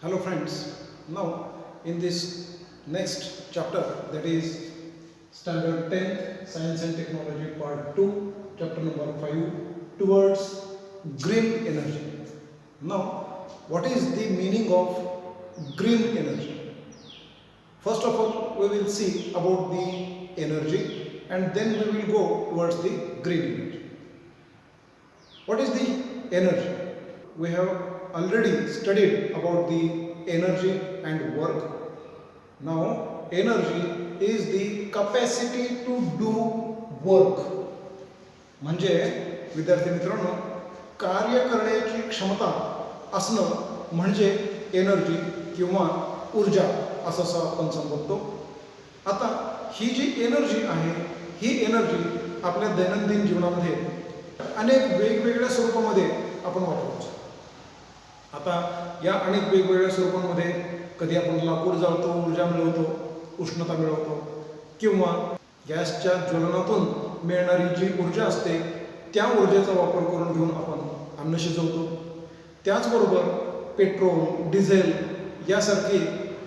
Hello friends, now in this next chapter, that is standard 10th science and technology part 2, chapter number 5, towards green energy. Now what is the meaning of green energy? First of all we will see about the energy and then we will go towards the green energy. What is the energy? We have already studied about the energy and work. Now energy is the capacity to do work. म्हणजे विद्यार्थी मित्रांनो, कार्य करण्याची क्षमता असणं म्हणजे energy किंवा ऊर्जा असं आपण संबोधतो. आता ही जी एनर्जी आहे, ही एनर्जी आपल्या दैनंदिन जीवनामध्ये अनेक वेगवेगळ्या स्वरूपामध्ये आपण वापरतो. आता या अनेक वेगवेगळ्या स्वरूपांमध्ये कधी आपण लाकूड जाळतो, ऊर्जा मिळवतो, उष्णता मिळवतो, किंवा गॅसच्या ज्वलनातून मिळणारी जी ऊर्जा असते त्या ऊर्जेचा वापर करून घेऊन आपण अन्न शिजवतो. त्याचबरोबर पेट्रोल, डिझेल यासारखी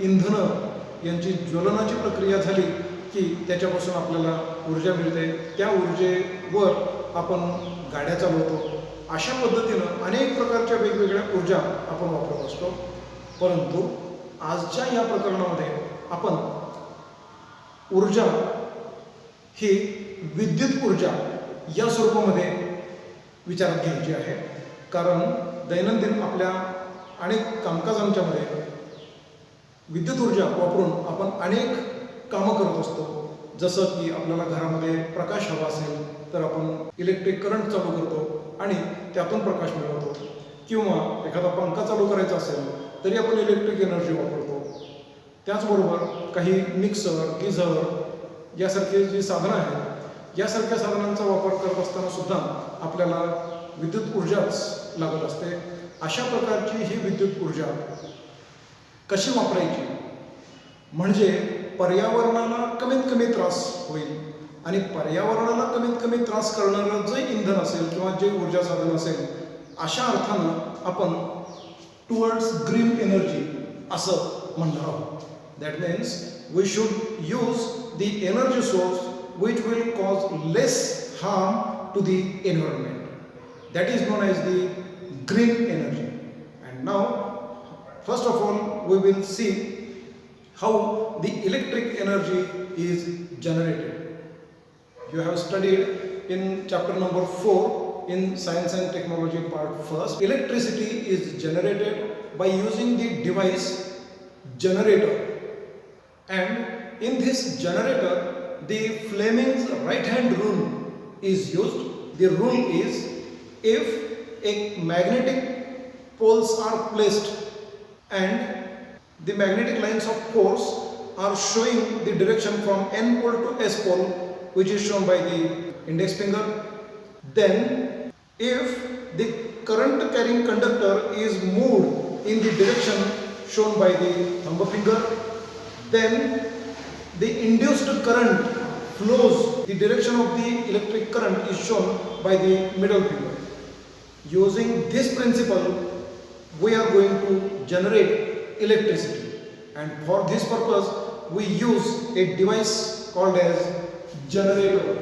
इंधनं यांची ज्वलनाची प्रक्रिया झाली की त्याच्यापासून आपल्याला ऊर्जा मिळते. त्या ऊर्जेवर आपण गाड्या चालवतो. अशा पद्धतीनं अनेक प्रकारच्या वेगवेगळ्या ऊर्जा आपण वापरत असतो. परंतु आजच्या या प्रकरणामध्ये आपण ऊर्जा ही विद्युत ऊर्जा या स्वरूपामध्ये विचारात घ्यायची आहे. कारण दैनंदिन आपल्या अनेक कामकाजांच्यामध्ये विद्युत ऊर्जा वापरून आपण अनेक कामं करत असतो. जसं की आपल्याला घरामध्ये प्रकाश हवा असेल तर आपण इलेक्ट्रिक करंट चालू करतो आणि त्यातून प्रकाश मिळवतो, किंवा एखादा पंखा चालू करायचा असेल तरी आपण इलेक्ट्रिक एनर्जी वापरतो. त्याचबरोबर काही मिक्सर, गिझर यासारखे जी साधनं आहेत, यासारख्या साधनांचा वापर करत असताना सुद्धा आपल्याला विद्युत ऊर्जाच लागत असते. अशा प्रकारची ही विद्युत ऊर्जा कशी वापरायची म्हणजे पर्यावरणाला कमीत कमी त्रास होईल, आणि पर्यावरणाला कमीत कमी त्रास करणारं जे इंधन असेल किंवा जे ऊर्जा साधन असेल, अशा अर्थानं आपण टुवर्ड्स ग्रीन एनर्जी असं म्हणणार आहोत. That means we should use the energy source which will cause less harm to the environment. That is known as the green energy. And now first of all we will see how the electric energy is generated. You have studied in chapter number 4 in science and technology part 1. Electricity is generated by using the device generator, and in this generator the Fleming's right hand rule is used. The rule is, if a magnetic poles are placed and the magnetic lines of force are showing the direction from N pole to S pole, which is shown by the index finger, then if the current carrying conductor is moved in the direction shown by the thumb finger, then the induced current flows, the direction of the electric current is shown by the middle finger. Using this principle we are going to generate electricity, and for this purpose we use a device called as generator.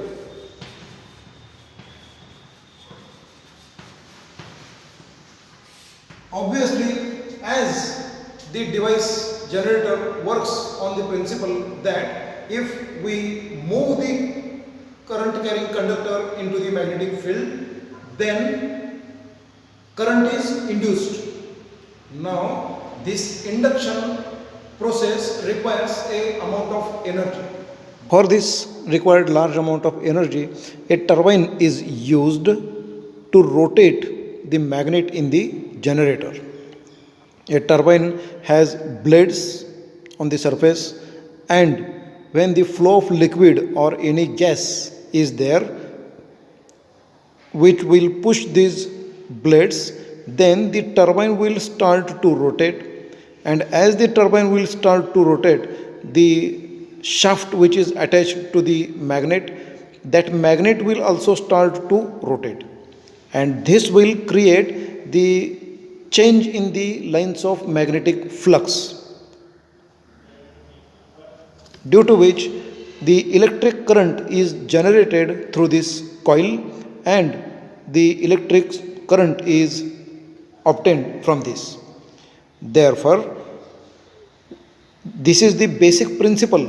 Obviously, as the device generator works on the principle that if we move the current carrying conductor into the magnetic field, then current is induced. Now this induction process requires a amount of energy. For this required large amount of energy, a turbine is used to rotate the magnet in the generator. A turbine has blades on the surface, and when the flow of liquid or any gas is there which will push these blades, then the turbine will start to rotate, and as the turbine will start to rotate, the shaft which is attached to the magnet, that magnet will also start to rotate, and this will create the change in the lines of magnetic flux, due to which the electric current is generated through this coil and the electric current is obtained from this. Therefore, this is the basic principle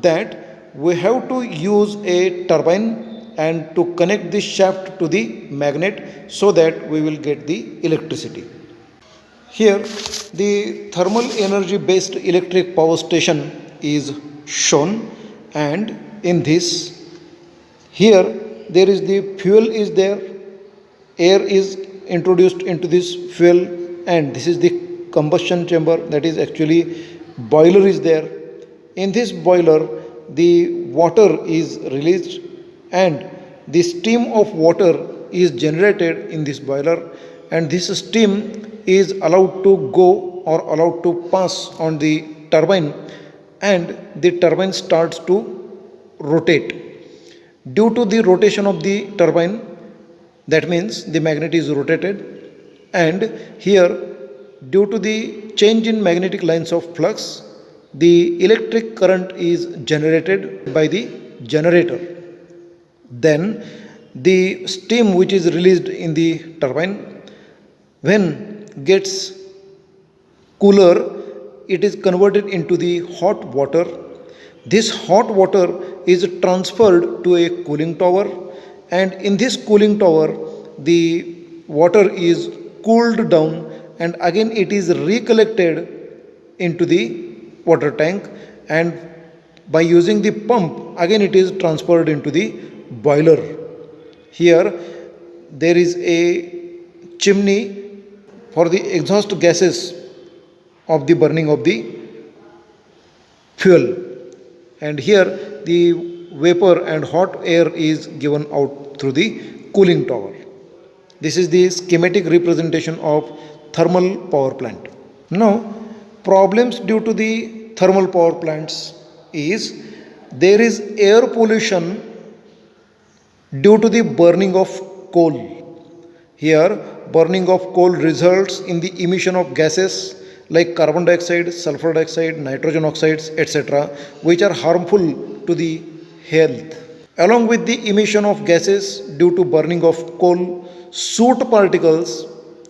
that we have to use a turbine and to connect this shaft to the magnet so that we will get the electricity. Here, the thermal energy based electric power station is shown, and in this, here there is the fuel is there, air is introduced into this fuel, and this is the combustion chamber, that is actually boiler is there. In this boiler, the water is released and the steam of water is generated in this boiler, and this steam is allowed to go or allowed to pass on the turbine, and the turbine starts to rotate. Due to the rotation of the turbine, that means the magnet is rotated, and here due to the change in magnetic lines of flux, the electric current is generated by the generator. Then the steam which is released in the turbine, when gets cooler, it is converted into the hot water. This hot water is transferred to a cooling tower, and in this cooling tower the water is cooled down and again it is recollected into the water tank, and by using the pump again it is transferred into the boiler. Here there is a chimney for the exhaust gases of the burning of the fuel, and here the vapor and hot air is given out through the cooling tower. This is the schematic representation of thermal power plant. Now, problems due to the thermal power plants is there is air pollution due to the burning of coal. Here, burning of coal results in the emission of gases like carbon dioxide, sulfur dioxide, nitrogen oxides, etc., which are harmful to the health. Along with the emission of gases due to burning of coal, soot particles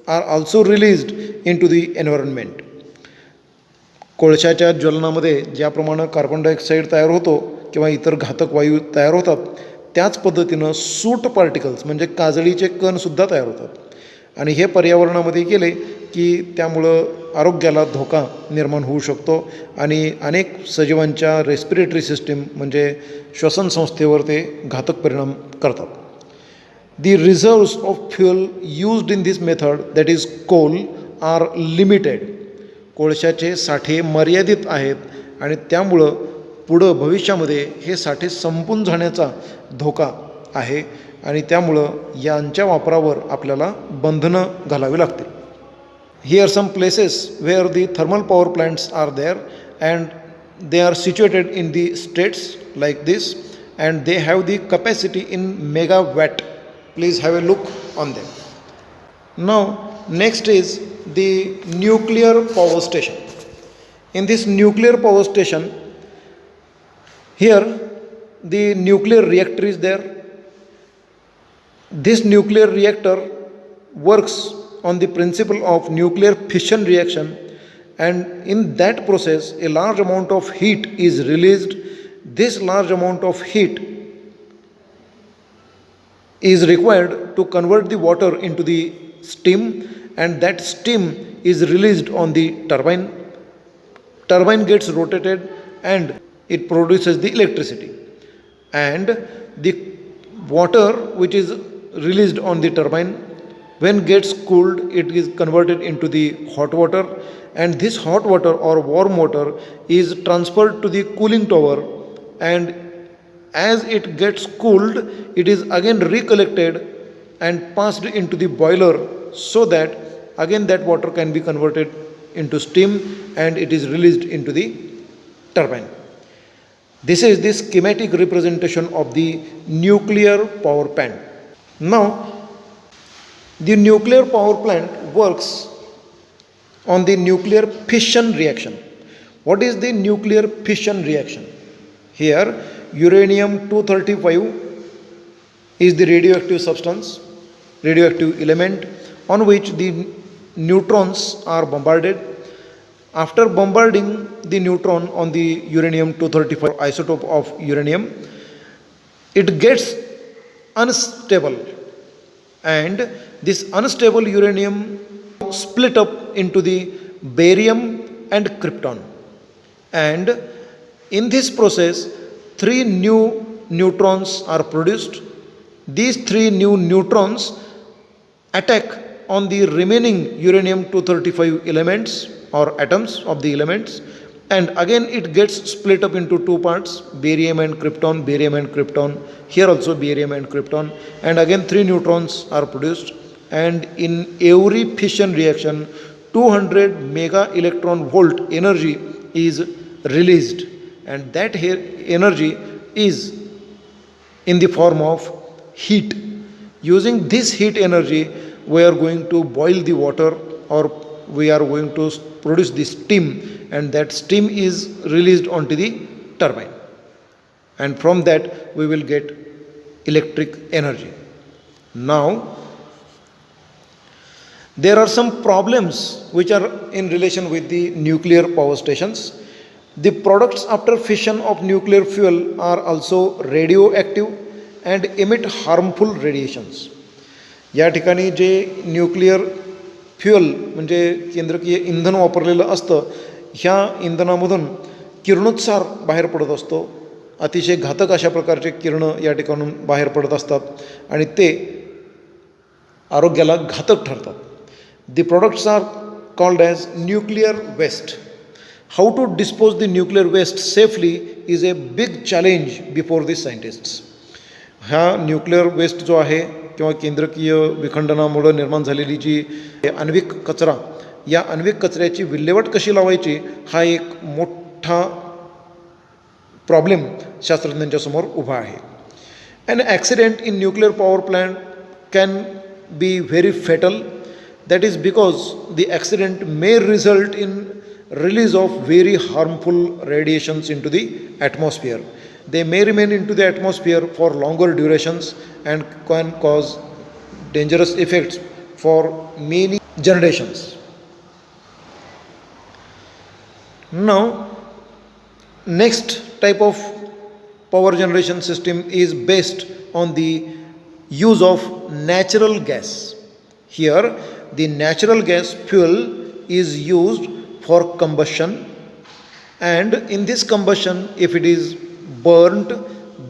are also released into the environment. कोळशाच्या ज्वलनामध्ये ज्याप्रमाणे carbon dioxide तयार होतो किंवा इतर घातक वायू तयार होतात, त्याच पद्धतीनं सूट पार्टिकल्स म्हणजे काजळीचे कणसुद्धा तयार होतात, आणि हे पर्यावरणामध्ये गेले की त्यामुळं आरोग्याला धोका निर्माण होऊ शकतो आणि अनेक सजीवांच्या रेस्पिरेटरी सिस्टीम म्हणजे श्वसन संस्थेवर ते घातक परिणाम करतात. The reserves of fuel used in this method, that is coal, are limited. कोळशाचे Sathe मर्यादित आहेत आणि त्यामुळं पुढं भविष्यामध्ये हे साठे संपून जाण्याचा धोका आहे आणि त्यामुळं यांच्या वापरावर आपल्याला बंधनं घालावी लागतील. Here are some places where the thermal power plants are there, and they are situated in the states like this, and they have the capacity in megawatt. Please have a look on them. Now next is the nuclear power station. In this nuclear power station, here the nuclear reactor is there. This nuclear reactor works on the principle of nuclear fission reaction, and in that process a large amount of heat is released. This large amount of heat is required to convert the water into the steam, and that steam is released on the turbine. Turbine gets rotated and it produces the electricity, and the water which is released on the turbine, when gets cooled, it is converted into the hot water, and this hot water or warm water is transferred to the cooling tower, and as it gets cooled, it is again recollected and passed into the boiler, so that again that water can be converted into steam and it is released into the turbine. This is the schematic representation of the nuclear power plant. Now, the nuclear power plant works on the nuclear fission reaction. What is the nuclear fission reaction? Here, uranium 235 is the radioactive substance, radioactive element on which the neutrons are bombarded. After bombarding the neutron on the uranium 235 isotope of uranium, it gets unstable, and this unstable uranium split up into the barium and krypton, and in this process three new neutrons are produced. These three new neutrons attack on the remaining uranium 235 elements or atoms of the elements, and again it gets split up into two parts, barium and krypton, barium and krypton, here also barium and krypton, and again three neutrons are produced, and in every fission reaction 200 mega electron volt energy is released, and that energy is in the form of heat. Using this heat energy we are going to boil the water, or we are going to produce the steam, and that steam is released onto the turbine, and from that we will get electric energy. Now there are some problems which are in relation with the nuclear power stations. The products after fission of nuclear fuel are also radioactive and emit harmful radiations. या ठिकाणी जे nuclear fuel म्हणजे केंद्रकीय इंधन वापरलेलं असतं, ह्या इंधनामधून किरणोत्सार बाहेर पडत असतो. अतिशय घातक अशा प्रकारचे किरणं या ठिकाणून बाहेर पडत असतात आणि ते आरोग्याला घातक ठरतात. The products are called as nuclear waste. How to dispose the nuclear waste safely is a big challenge before the scientists. ह्या न्यूक्लिअर वेस्ट जो आहे किंवा केंद्रकीय विखंडनामुळे निर्माण झालेली जी आण्विक कचरा, या आण्विक कचऱ्याची विल्हेवाट कशी लावायची हा एक मोठा प्रॉब्लेम शास्त्रज्ञांच्या समोर उभा आहे. An accident in nuclear power plant can be very fatal. That is because the accident may result in release of very harmful radiations into the atmosphere. They may remain into the atmosphere for longer durations and can cause dangerous effects for many generations. Now, next type of power generation system is based on the use of natural gas. Here, the natural gas fuel is used for combustion, and in this combustion, if it is burnt,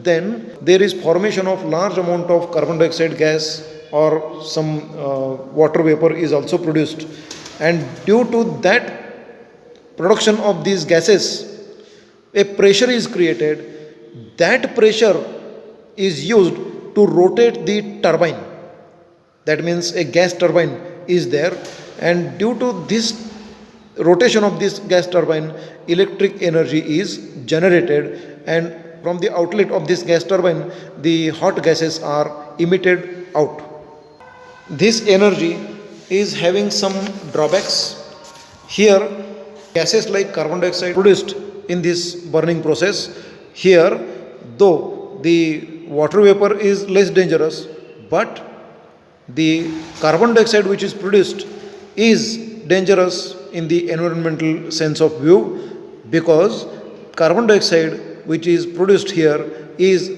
then there is formation of large amount of carbon dioxide gas or some water vapor is also produced, and due to that production of these gases a pressure is created. That pressure is used to rotate the turbine. That means a gas turbine is there, and due to this rotation of this gas turbine electric energy is generated, and from the outlet of this gas turbine the hot gases are emitted out. This energy is having some drawbacks. Here gases like carbon dioxide produced in this burning process. Here, though the water vapor is less dangerous, but the carbon dioxide which is produced is dangerous in the environmental sense of view, because carbon dioxide which is produced here is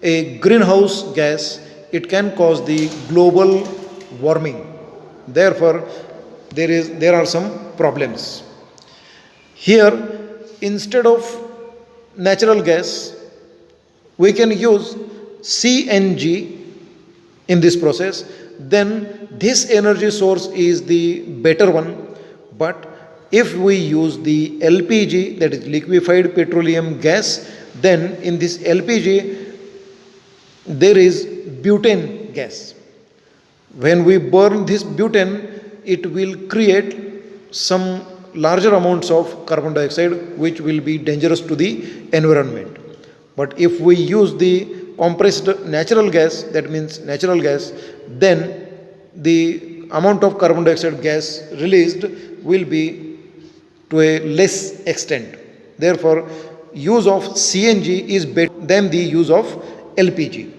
a greenhouse gas. It can cause the global warming. Therefore, there are some problems. Here, instead of natural gas, we can use CNG in this process. Then this energy source is the better one. But if we use the LPG, that is liquefied petroleum gas, then in this LPG there is butane gas. When we burn this butane, it will create some larger amounts of carbon dioxide which will be dangerous to the environment. But if we use the compressed natural gas, that means natural gas, then the amount of carbon dioxide gas released will be to a less extent. Therefore, use of CNG is better than the use of LPG.